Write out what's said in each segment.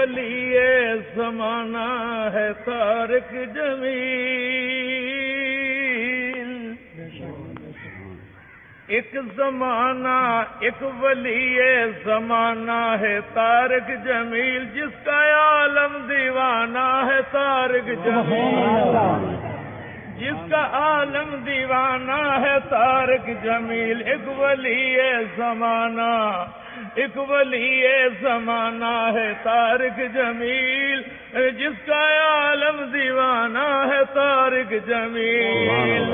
ولی زمانہ ہے طارق جمیل، ایک زمانہ ایک ولی زمانہ ہے طارق جمیل، جس کا عالم دیوانہ ہے طارق جمیل، جس کا عالم دیوانہ ہے طارق جمیل، ایک ولی زمانہ ایک ولی زمانہ ہے طارق جمیل، جس کا عالم دیوانہ ہے طارق جمیل،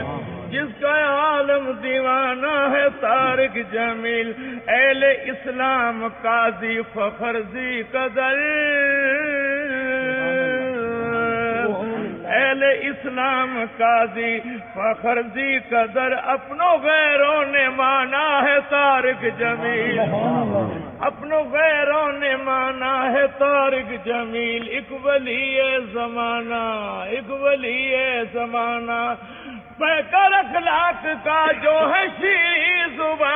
جس کا عالم دیوانہ ہے طارق جمیل، اہل اسلام قاضی فخر ذی قدر، اہل اسلام قاضی فخر ذی قدر، اپنوں غیروں نے مانا ہے طارق جمیل، اپنوں غیروں نے مانا ہے طارق جمیل، ایک ولی زمانہ ایک ولی زمانہ، پیکر اخلاق کا جو ہے شیریں زبان،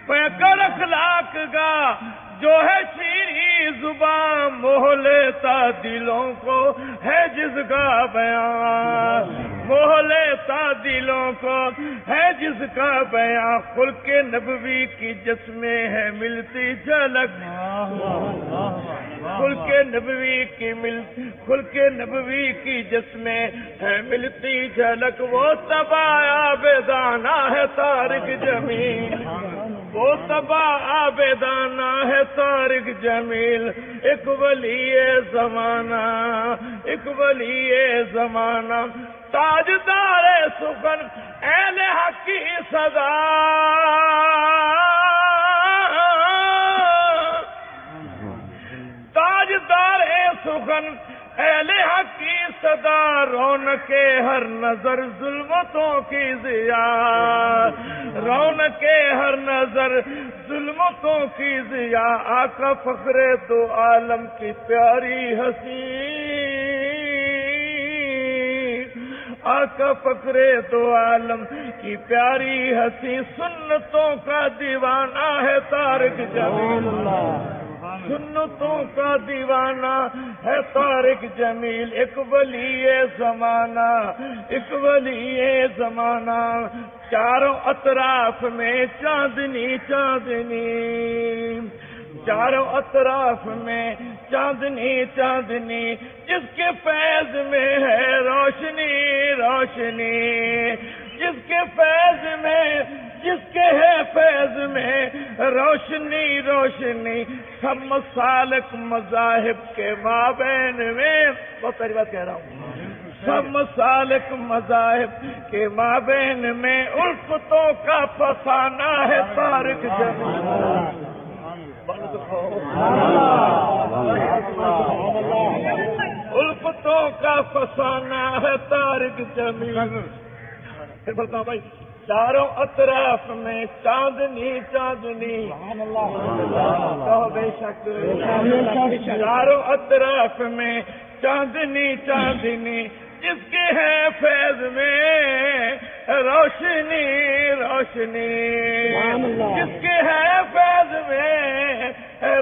پیکر اخلاق کا جو ہے شیریں زبان، موہ لیتا دلوں کو ہے جس کا بیان، موہ لیتا دلوں کو ہے جس کا بیان، خلق نبوی کی جسمیں ہے ملتی جھلک، خلق نبوی کی جسمیں ہے ملتی جھلک، وہ تباہ عابدانہ ہے طارق جمیل، وہ تباہ عابدانہ ہے طارق جمیل، ایک ولی زمانہ ایک ولی زمانہ، تاجدار سخن اہل حق کی صدا، تاجدار سخن اہل حق کی صدا، رونق ہر نظر ظلمتوں کی ضیا، رونق ہر نظر ظلمتوں کی ضیا، آقا فخر دو عالم کی پیاری ہنسی، آقا فخر دو عالم کی پیاری ہنسی، سنتوں کا دیوانہ ہے طارق جمیل، سنتوں کا دیوانہ ہے طارق جمیل، ایک ولی زمانہ ایک ولی زمانہ، چاروں اطراف میں چاندنی چاندنی، چاروں اطراف میں چاندنی چاندنی، جس کے فیض میں ہے روشنی روشنی، جس کے فیض میں جس کے ہے فیض میں روشنی روشنی، سب مسالک مذاہب کے مابین میں، بہت ساری بات کہہ رہا ہوں، سب مسالک مذاہب کے مابین میں الفتوں کا فسانہ ہے طارق جمیل، الفتوں کا فسانہ ہے طارق جمیل، پھر بولتا ہوں بھائی، چاروں اطراف میں چاندنی چاندنی، کہو بے شک، چاروں اطراف میں چاندنی چاندنی، جس کے ہے فیض میں روشنی روشنی، جس کے ہے فیض میں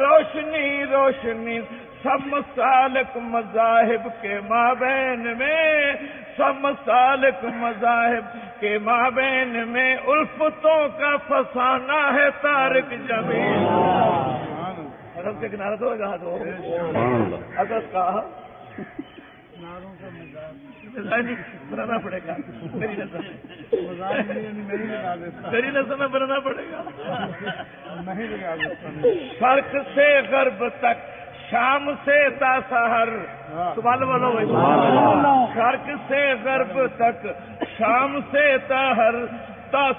روشنی روشنی، سب مسالک مذاہب کے مابین میں، سب مسالک مذاہب کے مابین میں الفتوں کا فسانہ ہے طارق جمیل، حضرت کے کنارہ تو لگا دو، حضرت کا بنانا پڑے گا، میری نظر میں بنانا پڑے گا، شرق سے غرب تک، شام سے تا سحر، سبحان اللہ، شرق سے غرب تک، شام سے تا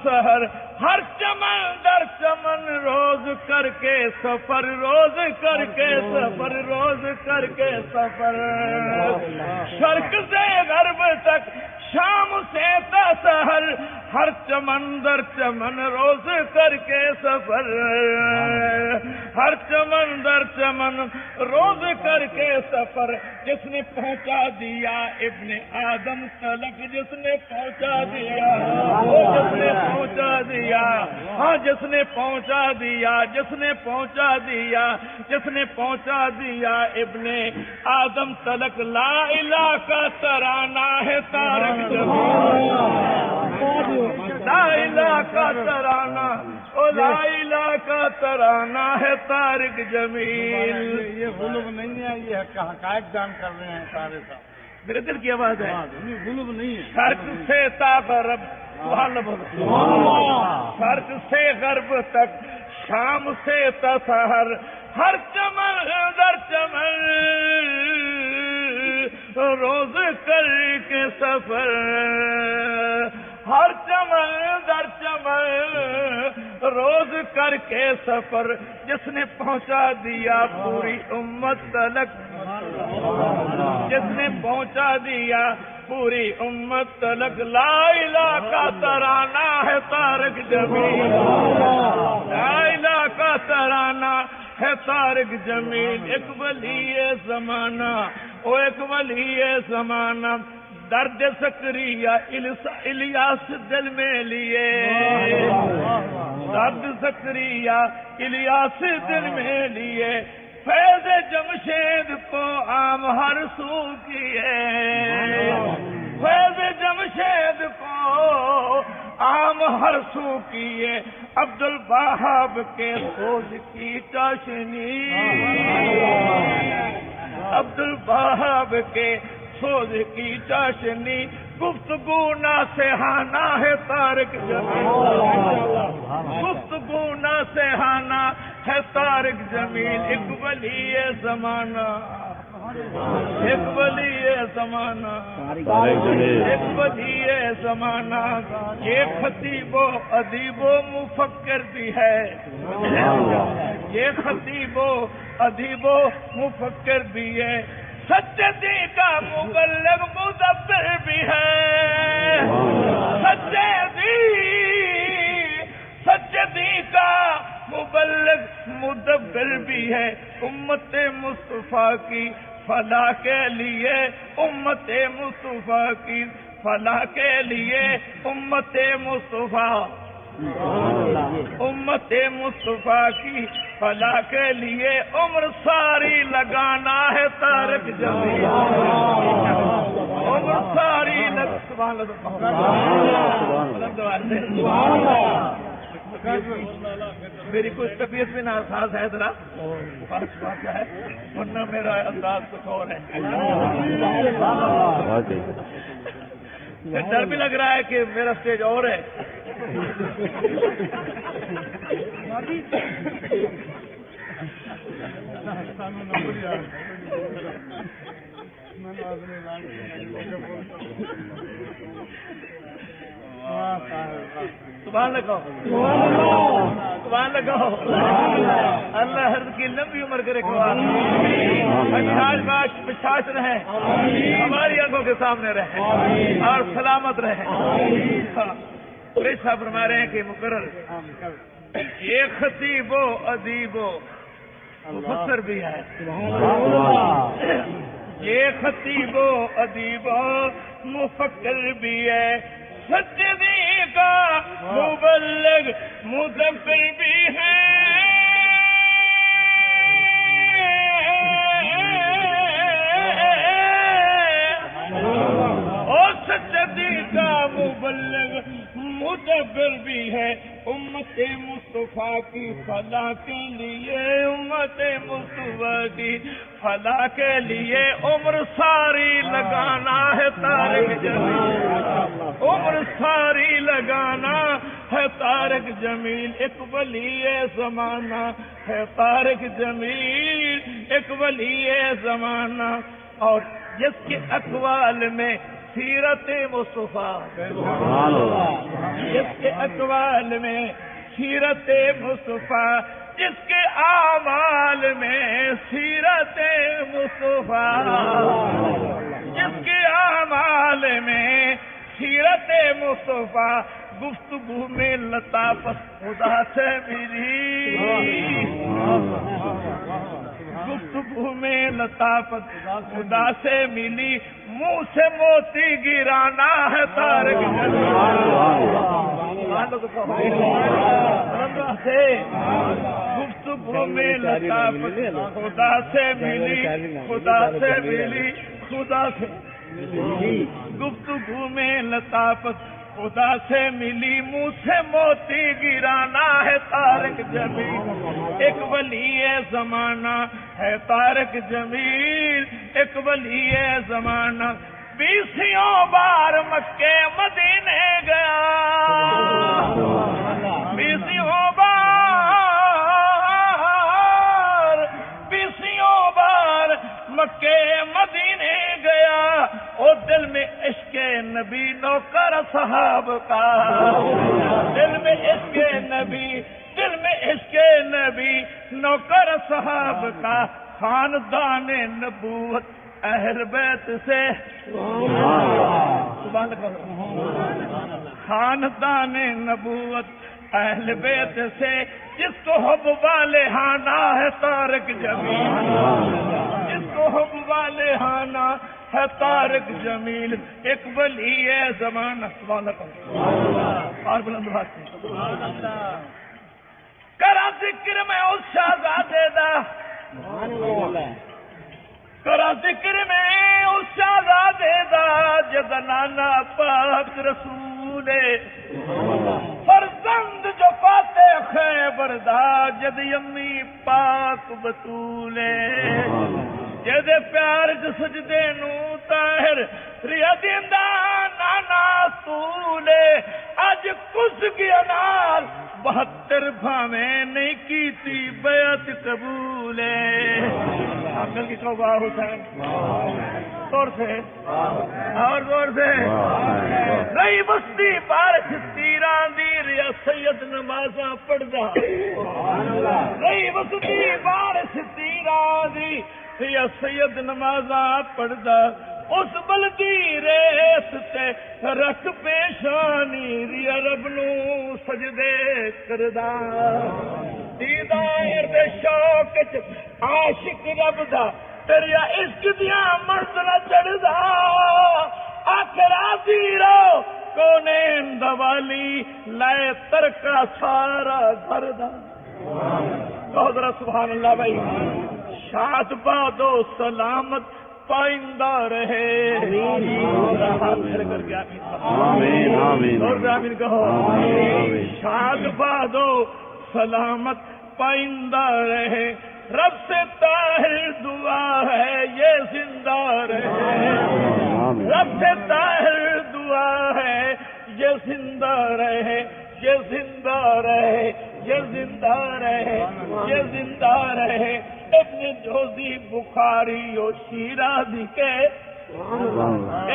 سحر، ہر چمن در چمن روز کر کے سفر، روز کر کے سفر، روز کر کے سفر، شرق سے غرب تک، شام سے تا سحر، ہر چمن در چمن روز کر کے سفر، ہر چمن در چمن روز کر کے سفر، جس نے پہنچا دیا ابن آدم تلک، جس نے پہنچا دیا، جس نے پہنچا دیا، ہاں جس نے پہنچا دیا، جس نے پہنچا دیا، جس نے پہنچا دیا ابن آدم تلک، لا الہ کا ترانہ ہے طارق جمیل، لا الہ کا ترانہ، او لا الہ کا ترانہ ہے طارق جمیل۔ یہ غلب نہیں ہے، یہ حقائق بیان کر رہے ہیں سارے صاحب، میرے دل کی آواز ہے، غلب نہیں ہے۔ شرق سے تا غرب، سبحان اللہ، شرق سے غرب تک، شام سے تسحر، ہر چمن در چمن روز کر کے سفر، ہر چمن در چمن روز کر کے سفر، جس نے پہنچا دیا پوری امت تلک، جس نے پہنچا دیا پوری امت تلک، لا الہ کا ترانہ ہے طارق جمیل، لا الہ کا ترانہ ہے طارق جمیل۔ ایک ولی زمانہ، او ایک ولی زمانہ، درد زکریا الیاس دل میں لیے، درد زکریا الیاس دل میں لیے، فیض جمشید کو عام ہر سو کیے، فیض جمشید کو عام ہر سو کیے، عبد الوہاب کے سوز کی چاشنی، عبد الوہاب کے سوز کی چاشنی، گفتگو نہ سہانا ہے طارق جمیل، گفتگو نہ سہانا ہے طارق جمیل۔ ایک ولی زمانہ، ایک ولی زمانہ، ایک ولی زمانہ، یہ خطیب و ادیب و مفکر بھی ہے، یہ خطیب و ادیب و مفکر بھی ہے، سچے دین کا مبلغ مدبر بھی ہے، سچے دین کا مبلغ مدبر بھی ہے، امت مصطفیٰ کی فلاح کے لیے، امت مصطفیٰ کی فلاح کے لیے، امت مصطفیٰ، امت مصطفیٰ کی فلاح کے لیے عمر ساری لگانا ہے طارق جمیل، عمر ساری سبحان اللہ، میری کوئی طبیعت بھی ناساز ہے ذرا بات ہے، ورنہ میرا انداز کچھ اور ہے، ڈر بھی لگ رہا ہے کہ میرا اسٹیج اور ہے۔ سبحان اللہ، سبحان اللہ، اللہ ہر کی لمبی عمر کرے، بچاش رہے، ہماری آنکھوں کے سامنے رہے اور سلامت رہے۔ صاحب فرما رہے ہیں کہ مقرر یہ خطیب و ادیب و مفسر بھی ہے، یہ خطیب و ادیب و مفکر بھی ہے، سچے دین کا مبلغ مدبر بھی ہے، اور سچے دین کا مبلغ مدبر بھی ہے، امت مصطفیٰ کی فلاح کے لیے، امت مصطفیٰ کی فلاح کے لیے عمر ساری لگانا ہے طارق جمیل، عمر ساری لگانا ہے طارق جمیل۔ ایک ولی زمانہ ہے طارق جمیل، ایک ولی زمانہ، اور جس کے اقوال میں سیرت مصطفیٰ، جس کے اقوال میں سیرت مصطفیٰ، جس کے اعمال میں سیرت مصطفیٰ، جس کے اعمال میں سیرت سیرت مصطفیٰ گفتگو میں لطافت خدا سے ملی، گفتگو میں لطافت خدا سے ملی، منہ سے موتی گرانا ہے طارق سے، گفتگو میں لطافت خدا سے ملی، خدا سے ملی، خدا سے گفتگو میں لطافت خدا سے ملی، منہ سے موتی گرانا ہے طارق جمیل، ایک ولی زمانہ ہے طارق جمیل، ایک ولی زمانہ، 20 بار مکے مدینے گیا، 20 بار مکے مدینے گیا، اور دل میں عشق نبی نوکر صحاب کا، دل میں عشق نبی، دل میں عشق نبی نوکر صحاب کا، خاندان نبوت اہل بیت سے، خاندان نبوت اہل بیت سے، جس کو حب والے ہانا ہے طارق جمیل، جس کو حب والے ہانا ہے طارق جمیل، ایک ولی زمانہ، اور بلند بات کرا ذکر میں اس شہزادے دا، کرا ذکر میں اس شہزادے دا، جد نانا پاک رسول فرزند جو فاتح خیبر دا، جد یمی پاک بطولے، جد پیار جو سجدے نو طاہر ریا دیندا نانا سولے، آج کس گیا نال 72 بھامیں نہیں کیتی بیعت قبولے، عقل کی توبہ حسین زور سے اور زور سے، رہی بستی بارش تیران دی ریا سید نمازاں پڑھدا، رہی بستی بارش تیران دی ریا سید نمازاں پڑھدا، اس بلدی ریت تے رکھ پیشانی ریا رب نو سجدے کردا، دیدہ ارد شوق چ عاشق رب دا، تیریا عشق دیاں منزلہ چڑھدا، آخر آزی رو کونین دوالی لائے ترکا سارا گھر دا، کہو ذرا سبحان اللہ بھائی، شاد باد و سلامت پائندہ رہے، ہاتھ کھڑے کر کے آمین آمین، اور آمین کہو، شاد باد و سلامت پائندہ رہے، رب سے طاہر دعا ہے یہ زندہ رہے، رب سے طاہر دعا ہے یہ زندہ رہے، یہ زندہ رہے، یہ زندہ رہے، یہ زندہ رہے، ابن جوزی بخاری و شیرازی کے،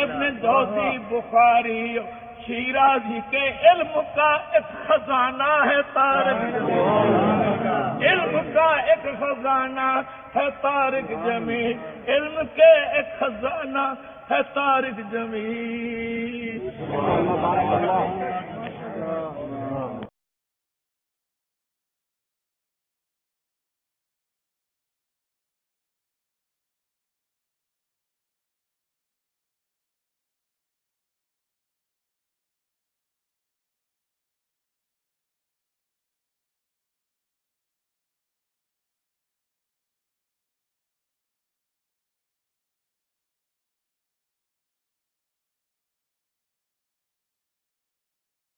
ابن جوزی بخاری و شیرازی کے، علم کا ایک خزانہ ہے طارق، علم کا ایک خزانہ ہے طارق جمیل، علم کے ایک خزانہ ہے طارق جمیل۔